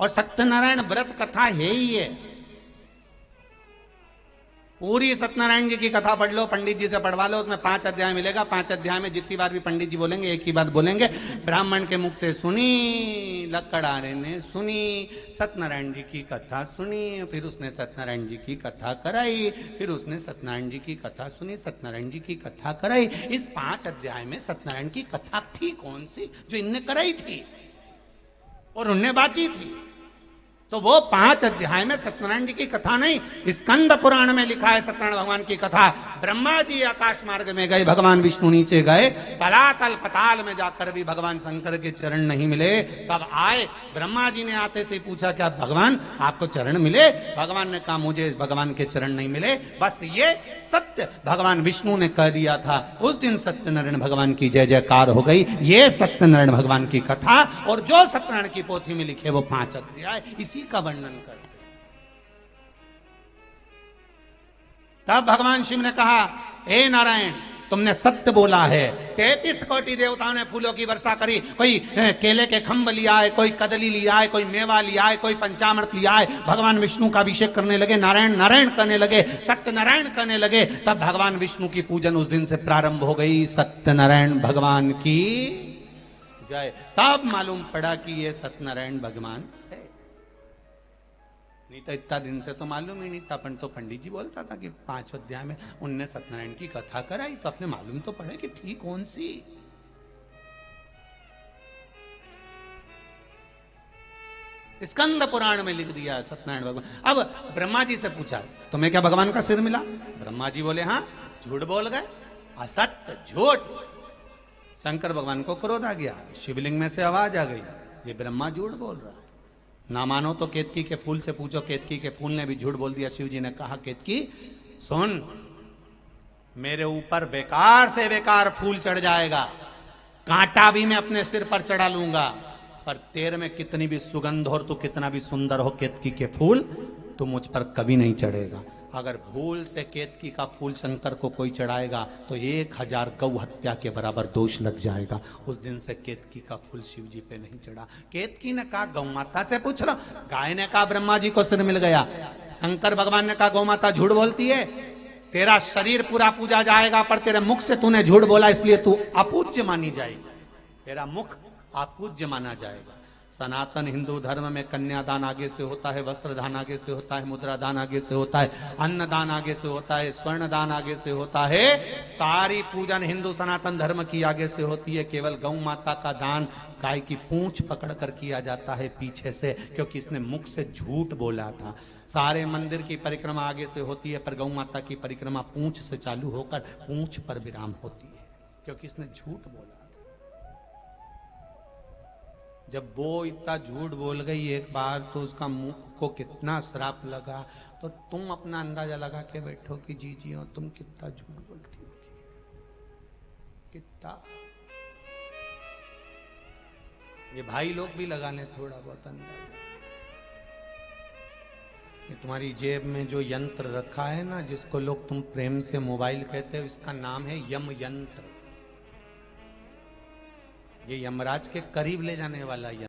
और सत्यनारायण व्रत कथा है ही है। पूरी सत्यनारायण जी की कथा पढ़ लो, पंडित जी से पढ़वा लो, उसमें 5 अध्याय मिलेगा। 5 अध्याय में जितनी बार भी पंडित जी बोलेंगे एक ही बात बोलेंगे, ब्राह्मण के मुख से सुनी, लकड़ारे ने सुनी, सत्यनारायण जी की कथा सुनी, फिर उसने सत्यनारायण जी की कथा कराई, फिर उसने सत्यनारायण जी की कथा सुनी, सत्यनारायण जी की कथा कराई। इस 5 अध्याय में सत्यनारायण की कथा थी कौन सी जो इनने कराई थी और उनने बाची थी? तो वो 5 अध्याय में सत्यनारायण जी की कथा नहीं, स्कंद पुराण में लिखा है सत्यनारायण भगवान की कथा। ब्रह्मा जी आकाश मार्ग में गए, भगवान विष्णु नीचे गए, तलातल पताल में जाकर भी भगवान शंकर के चरण नहीं मिले। तब आए, ब्रह्मा जी ने आते से पूछा क्या भगवान आपको चरण मिले? भगवान ने कहा मुझे भगवान के चरण नहीं मिले। बस ये सत्य भगवान विष्णु ने कह दिया था। उस दिन सत्यनारायण भगवान की जय जयकार हो गई। ये सत्यनारायण भगवान की कथा, और जो सत्यनारायण की पोथी में लिखे वो 5 अध्याय इसी का वर्णन करते। तब भगवान शिव ने कहा हे नारायण तुमने सत्य बोला है। 33 कोटि देवताओं ने फूलों की वर्षा करी। कोई केले के खंभ लिया है, कोई कदली लिया है, कोई मेवा लिया है, कोई पंचामृत लिया है। भगवान विष्णु का अभिषेक करने लगे, नारायण नारायण करने लगे, सत्यनारायण करने लगे। तब भगवान विष्णु की पूजन उस दिन से प्रारंभ हो गई। सत्यनारायण भगवान की जय। तब मालूम पड़ा कि ये सत्यनारायण भगवान है। नहीं तो इतना दिन से तो मालूम ही नहीं था। अपन तो पंडित जी बोलता था कि 5 अध्याय में उनने सत्यनारायण की कथा कराई, तो अपने मालूम तो पड़े कि थी कौन सी। स्कंद पुराण में लिख दिया सत्यनारायण भगवान। अब ब्रह्मा जी से पूछा तुम्हें क्या भगवान का सिर मिला? ब्रह्मा जी बोले हाँ। झूठ बोल गए, असत्य झूठ। शंकर भगवान को क्रोध आ गया, शिवलिंग में से आवाज आ गई ये ब्रह्मा झूठ बोल रहा है। ना मानो तो केतकी के फूल से पूछो, केतकी के फूल ने भी झूठ बोल दिया। शिव जी ने कहा केतकी सुन, मेरे ऊपर बेकार से बेकार फूल चढ़ जाएगा, कांटा भी मैं अपने सिर पर चढ़ा लूंगा, पर तेरे में कितनी भी सुगंध हो, तू कितना भी सुंदर हो केतकी के फूल, तो मुझ पर कभी नहीं चढ़ेगा। अगर भूल से केतकी का फूल शंकर को कोई चढ़ाएगा तो 1000 गौ हत्या के बराबर दोष लग जाएगा। उस दिन से केतकी का फूल शिव जी पे नहीं चढ़ा। केतकी ने कहा गौ माता से पूछ लो। गाय ने कहा ब्रह्मा जी को सिर मिल गया। शंकर भगवान ने कहा गौ माता झूठ बोलती है, तेरा शरीर पूरा पूजा जाएगा, पर तेरे मुख से तूने झूठ बोला इसलिए तू अपूज्य मानी जाएगी। तेरा मुख अपूज्य माना जाएगा। सनातन हिंदू धर्म में कन्यादान आगे से होता है, वस्त्र दान आगे से होता है, मुद्रा दान आगे से होता है, अन्न दान आगे से होता है, स्वर्ण दान आगे से होता है। सारी पूजन हिंदू सनातन धर्म की आगे से होती है। केवल गौ माता का दान गाय की पूंछ पकड़कर किया जाता है पीछे से, क्योंकि इसने मुख से झूठ बोला था। सारे मंदिर की परिक्रमा आगे से होती है, पर गौ माता की परिक्रमा पूंछ से चालू होकर पूंछ पर विराम होती है, क्योंकि इसने झूठ बोला। जब वो इतना झूठ बोल गई एक बार, तो उसका मुख को कितना श्राप लगा। तो तुम अपना अंदाजा लगा के बैठो कि जी हो तुम कितना झूठ बोलती होगी, कितना। ये भाई लोग भी लगा लें थोड़ा बहुत अंदाजा। ये तुम्हारी जेब में जो यंत्र रखा है ना, जिसको लोग तुम प्रेम से मोबाइल कहते हो, इसका नाम है यम यंत्र। ये यमराज के करीब ले जाने वाला यंत्र।